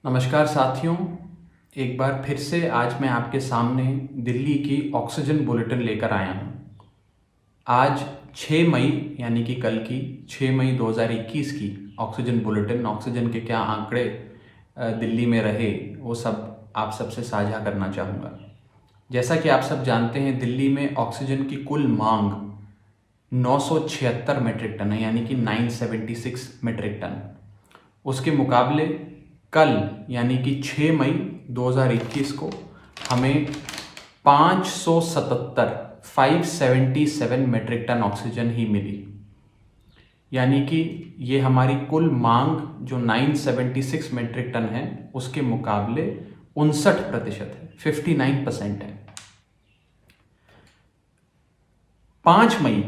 नमस्कार साथियों, एक बार फिर से आज मैं आपके सामने दिल्ली की ऑक्सीजन बुलेटिन लेकर आया हूँ। आज 6 मई यानी कि कल की 6 मई 2021 की ऑक्सीजन बुलेटिन, ऑक्सीजन के क्या आंकड़े दिल्ली में रहे वो सब आप सबसे साझा करना चाहूँगा। जैसा कि आप सब जानते हैं, दिल्ली में ऑक्सीजन की कुल मांग 976 मीट्रिक टन है, यानी कि 976 मीट्रिक टन। उसके मुकाबले कल यानी कि 6 मई 2021 को हमें 577 मीट्रिक टन ऑक्सीजन ही मिली। यानी कि ये हमारी कुल मांग जो 976 मीट्रिक टन है उसके मुकाबले 59% है, 59% है। 5 मई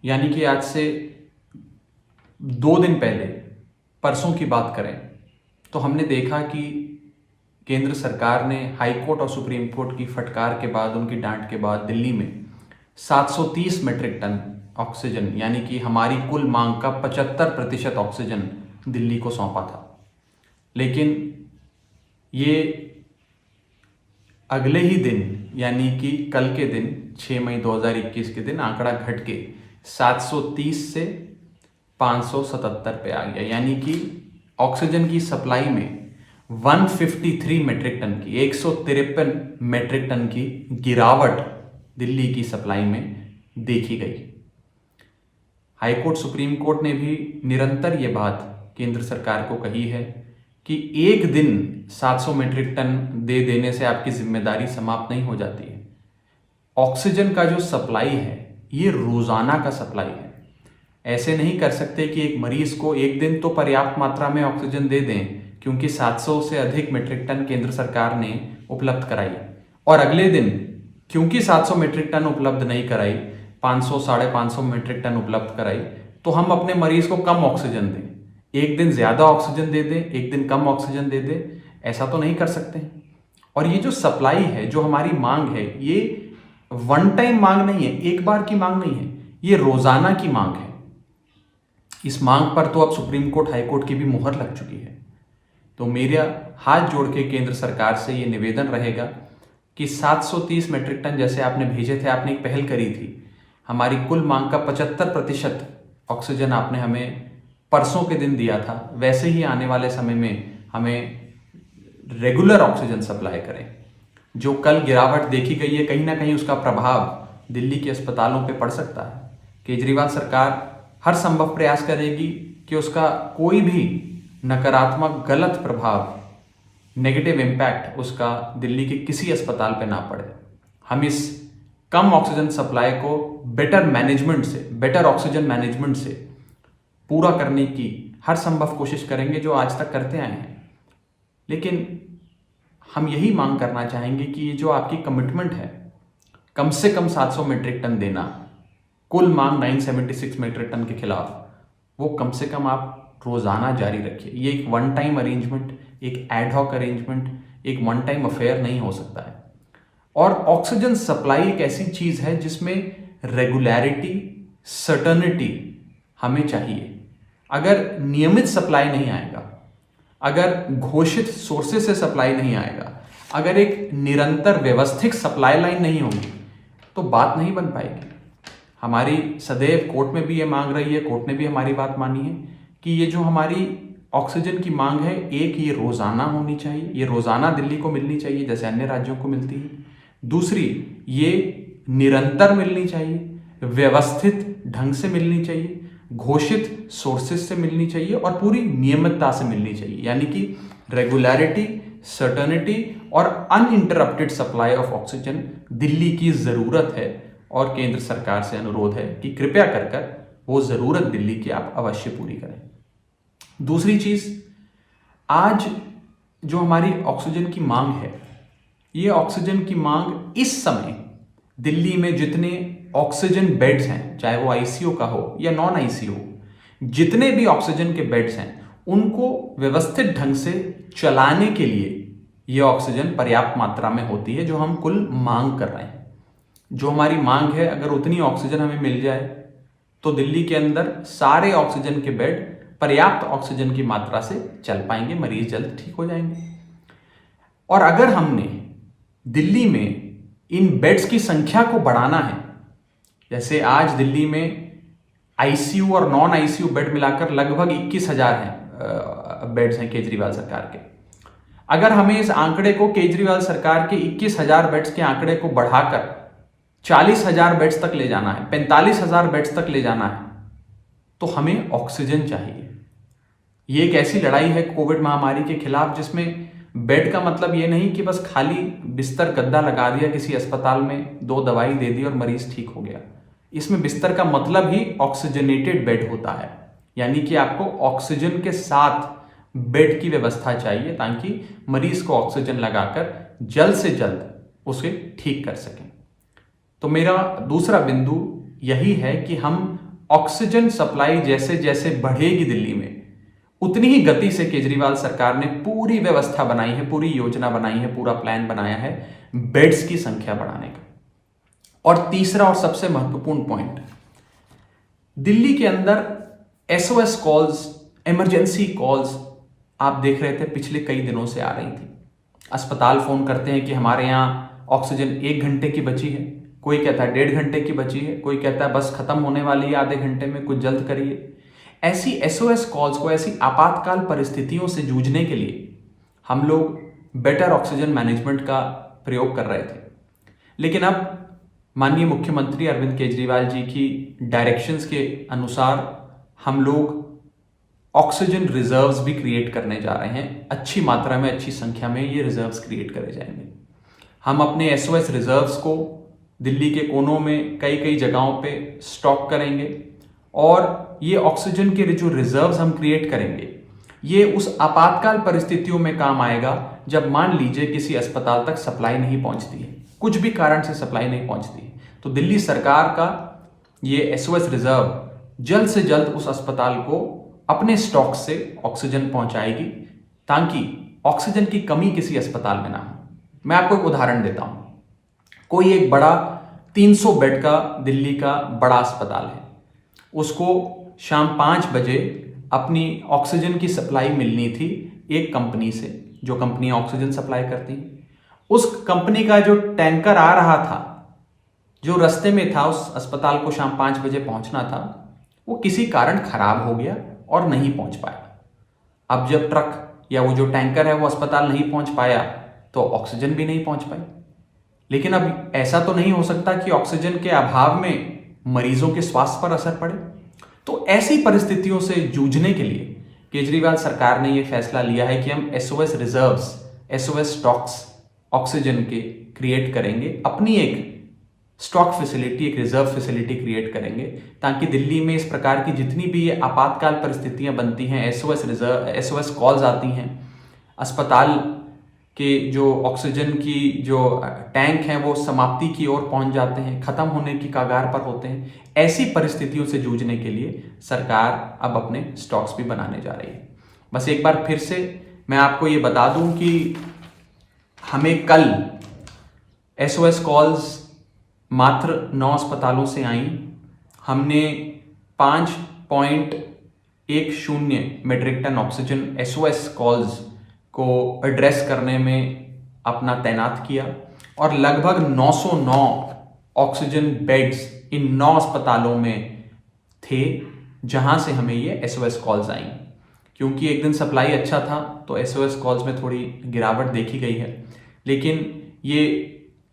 यानी कि आज से 2 दिन पहले, परसों की बात करें तो हमने देखा कि केंद्र सरकार ने हाई कोर्ट और सुप्रीम कोर्ट की फटकार के बाद, उनकी डांट के बाद दिल्ली में 730 मीट्रिक टन ऑक्सीजन यानी कि हमारी कुल मांग का 75% ऑक्सीजन दिल्ली को सौंपा था। लेकिन ये अगले ही दिन यानी कि कल के दिन 6 मई 2021 के दिन आंकड़ा घट के 730 से 577 पे आ गया। यानी कि ऑक्सीजन की सप्लाई में 153 मीट्रिक टन की 153 मीट्रिक टन की गिरावट दिल्ली की सप्लाई में देखी गई। हाईकोर्ट, सुप्रीम कोर्ट ने भी निरंतर ये बात केंद्र सरकार को कही है कि एक दिन 700 मीट्रिक टन दे देने से आपकी जिम्मेदारी समाप्त नहीं हो जाती है। ऑक्सीजन का जो सप्लाई है ये रोजाना का सप्लाई है। ऐसे नहीं कर सकते कि एक मरीज को एक दिन तो पर्याप्त मात्रा में ऑक्सीजन दे दें क्योंकि 700 से अधिक मीट्रिक टन केंद्र सरकार ने उपलब्ध कराई, और अगले दिन क्योंकि 700 मीट्रिक टन उपलब्ध नहीं कराई, 500 550 मीट्रिक टन उपलब्ध कराई, तो हम अपने मरीज को कम ऑक्सीजन दें। एक दिन ज्यादा ऑक्सीजन दे दें, एक दिन कम ऑक्सीजन दे दें, ऐसा तो नहीं कर सकते। और ये जो सप्लाई है, जो हमारी मांग है, ये वन टाइम मांग नहीं है, एक बार की मांग नहीं है, ये रोजाना की मांग है। इस मांग पर तो अब सुप्रीम कोर्ट, हाई कोर्ट की भी मुहर लग चुकी है। तो मेरा हाथ जोड़ के केंद्र सरकार से ये निवेदन रहेगा कि 730 मीट्रिक टन जैसे आपने भेजे थे, आपने एक पहल करी थी, हमारी कुल मांग का 75% ऑक्सीजन आपने हमें परसों के दिन दिया था, वैसे ही आने वाले समय में हमें रेगुलर ऑक्सीजन सप्लाई करें। जो कल गिरावट देखी गई है, कहीं ना कहीं उसका प्रभाव दिल्ली के अस्पतालों पे पड़ सकता है। केजरीवाल सरकार हर संभव प्रयास करेगी कि उसका कोई भी नकारात्मक, गलत प्रभाव, नेगेटिव इम्पैक्ट उसका दिल्ली के किसी अस्पताल पे ना पड़े। हम इस कम ऑक्सीजन सप्लाई को बेटर ऑक्सीजन मैनेजमेंट से पूरा करने की हर संभव कोशिश करेंगे, जो आज तक करते आए हैं। लेकिन हम यही मांग करना चाहेंगे कि ये जो आपकी कमिटमेंट है, कम से कम 700 मीट्रिक टन देना, कुल मांग 976 मीट्रिक टन के खिलाफ, वो कम से कम आप रोजाना जारी रखिए। ये एक वन टाइम अरेंजमेंट, एक एडहॉक अरेंजमेंट, एक वन टाइम अफेयर नहीं हो सकता है। और ऑक्सीजन सप्लाई एक ऐसी चीज है जिसमें रेगुलरिटी, सर्टेनिटी हमें चाहिए। अगर नियमित सप्लाई नहीं आएगा, अगर घोषित सोर्सेस से सप्लाई नहीं आएगा, अगर एक निरंतर व्यवस्थित सप्लाई लाइन नहीं होगी, तो बात नहीं बन पाएगी। हमारी सदैव कोर्ट में भी ये मांग रही है, कोर्ट ने भी हमारी बात मानी है कि ये जो हमारी ऑक्सीजन की मांग है, एक, ये रोजाना होनी चाहिए, ये रोजाना दिल्ली को मिलनी चाहिए जैसे अन्य राज्यों को मिलती है। दूसरी, ये निरंतर मिलनी चाहिए, व्यवस्थित ढंग से मिलनी चाहिए, घोषित सोर्सेस से मिलनी चाहिए और पूरी नियमितता से मिलनी चाहिए। यानी कि रेगुलरिटी, सर्टेनिटी और uninterrupted supply of oxygen Delhi की जरूरत है। और केंद्र सरकार से अनुरोध है कि कृपया कर वो जरूरत दिल्ली की आप अवश्य पूरी करें। दूसरी चीज, आज जो हमारी ऑक्सीजन की मांग है, ये ऑक्सीजन की मांग इस समय दिल्ली में जितने ऑक्सीजन बेड्स हैं, चाहे वो आईसीयू का हो या नॉन आईसीयू, जितने भी ऑक्सीजन के बेड्स हैं, उनको व्यवस्थित ढंग से चलाने के लिए ये ऑक्सीजन पर्याप्त मात्रा में होती है जो हम कुल मांग कर रहे हैं। जो हमारी मांग है, अगर उतनी ऑक्सीजन हमें मिल जाए तो दिल्ली के अंदर सारे ऑक्सीजन के बेड पर्याप्त ऑक्सीजन की मात्रा से चल पाएंगे, मरीज जल्द ठीक हो जाएंगे। और अगर हमने दिल्ली में इन बेड्स की संख्या को बढ़ाना है, जैसे आज दिल्ली में आईसीयू और नॉन आईसीयू बेड मिलाकर लगभग 21,000 हैं बेड्स हैं केजरीवाल सरकार के। अगर हमें इस आंकड़े को केजरीवाल सरकार के 21,000 बेड्स के आंकड़े को बढ़ाकर 40,000 बेड्स तक ले जाना है, 45,000 बेड्स तक ले जाना है, तो हमें ऑक्सीजन चाहिए। ये एक ऐसी लड़ाई है कोविड महामारी के खिलाफ जिसमें बेड का मतलब ये नहीं कि बस खाली बिस्तर गद्दा लगा दिया किसी अस्पताल में, 2 दवाई दे दी और मरीज ठीक हो गया। इसमें बिस्तर का मतलब ही ऑक्सीजनेटेड बेड होता है, यानी कि आपको ऑक्सीजन के साथ बेड की व्यवस्था चाहिए ताकि मरीज को ऑक्सीजन लगाकर जल्द से जल्द उसे ठीक कर सकें। तो मेरा दूसरा बिंदु यही है कि हम ऑक्सीजन सप्लाई जैसे जैसे बढ़ेगी दिल्ली में, उतनी ही गति से केजरीवाल सरकार ने पूरी व्यवस्था बनाई है, पूरी योजना बनाई है, पूरा प्लान बनाया है बेड्स की संख्या बढ़ाने का। और तीसरा और सबसे महत्वपूर्ण पॉइंट, दिल्ली के अंदर एसओएस कॉल्स, इमरजेंसी कॉल्स आप देख रहे थे पिछले कई दिनों से आ रही थी। अस्पताल फोन करते हैं कि हमारे यहाँ ऑक्सीजन 1 घंटे की बची है, कोई कहता है 1.5 घंटे की बची है, कोई कहता है बस खत्म होने वाली है आधे घंटे में, कुछ जल्द करिए। ऐसी एसओएस कॉल्स को, ऐसी आपातकाल परिस्थितियों से जूझने के लिए हम लोग बेटर ऑक्सीजन मैनेजमेंट का प्रयोग कर रहे थे। लेकिन अब माननीय मुख्यमंत्री अरविंद केजरीवाल जी की डायरेक्शंस के अनुसार हम लोग ऑक्सीजन रिजर्व्स भी क्रिएट करने जा रहे हैं। अच्छी मात्रा में, अच्छी संख्या में ये रिजर्व्स क्रिएट करे जाएंगे। हम अपने एसओएस रिजर्व्स को दिल्ली के कोनों में कई कई जगहों पे स्टॉक करेंगे और ये ऑक्सीजन के जो रिजर्व्स हम क्रिएट करेंगे ये उस आपातकाल परिस्थितियों में काम आएगा जब मान लीजिए किसी अस्पताल तक सप्लाई नहीं पहुंचती है, कुछ भी कारण से सप्लाई नहीं पहुंचती है, तो दिल्ली सरकार का ये एसओएस रिजर्व जल्द से जल्द उस अस्पताल को अपने स्टॉक से ऑक्सीजन पहुंचाएगी ताकि ऑक्सीजन की कमी किसी अस्पताल में ना हो। मैं आपको एक उदाहरण देता हूं। कोई एक बड़ा 300 बेड का दिल्ली का बड़ा अस्पताल है, उसको शाम 5 बजे अपनी ऑक्सीजन की सप्लाई मिलनी थी एक कंपनी से, जो कंपनी ऑक्सीजन सप्लाई करती है। उस कंपनी का जो टैंकर आ रहा था, जो रास्ते में था, उस अस्पताल को शाम 5 बजे पहुंचना था, वो किसी कारण खराब हो गया और नहीं पहुंच पाया। अब जब ट्रक या वो जो टैंकर है वो अस्पताल नहीं पहुंच पाया तो ऑक्सीजन भी नहीं पहुंच पाई। लेकिन अब ऐसा तो नहीं हो सकता कि ऑक्सीजन के अभाव में मरीजों के स्वास्थ्य पर असर पड़े। तो ऐसी परिस्थितियों से जूझने के लिए केजरीवाल सरकार ने यह फैसला लिया है कि हम SOS reserves, SOS stocks oxygen के क्रिएट करेंगे, अपनी एक स्टॉक फैसिलिटी, एक रिजर्व फैसिलिटी क्रिएट करेंगे ताकि दिल्ली में इस प्रकार की जितनी भी ये आपातकाल परिस्थितियां बनती हैं, एसओएस रिजर्व, एसओएस कॉल्स आती हैं, अस्पताल के जो ऑक्सीजन की जो टैंक हैं वो समाप्ति की ओर पहुंच जाते हैं, खत्म होने की कगार पर होते हैं। ऐसी परिस्थितियों से जूझने के लिए सरकार अब अपने स्टॉक्स भी बनाने जा रही है। बस एक बार फिर से मैं आपको ये बता दूं कि हमें कल एसओएस कॉल्स मात्र 9 अस्पतालों से आई। हमने 5.10 metric ton oxygen SOS calls को एड्रेस करने में अपना तैनात किया और लगभग 909 ऑक्सीजन बेड्स इन 9 अस्पतालों में थे जहां से हमें ये एसओएस कॉल्स आई। क्योंकि एक दिन सप्लाई अच्छा था तो एसओएस कॉल्स में थोड़ी गिरावट देखी गई है, लेकिन ये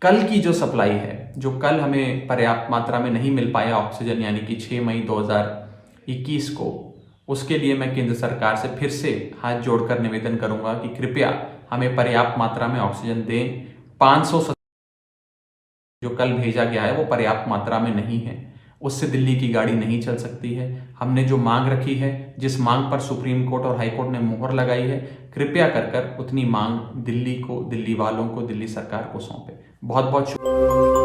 कल की जो सप्लाई है, जो कल हमें पर्याप्त मात्रा में नहीं मिल पाया ऑक्सीजन, यानी कि 6 मई 2021 को, उसके लिए मैं केंद्र सरकार से फिर से हाथ जोड़कर निवेदन करूंगा कि कृपया हमें पर्याप्त मात्रा में ऑक्सीजन दें। 500 जो कल भेजा गया है वो पर्याप्त मात्रा में नहीं है, उससे दिल्ली की गाड़ी नहीं चल सकती है। हमने जो मांग रखी है, जिस मांग पर सुप्रीम कोर्ट और हाई कोर्ट ने मुहर लगाई है, कृपया कर उतनी मांग दिल्ली को, दिल्ली वालों को, दिल्ली सरकार को सौंपे। बहुत बहुत शुक्रिया।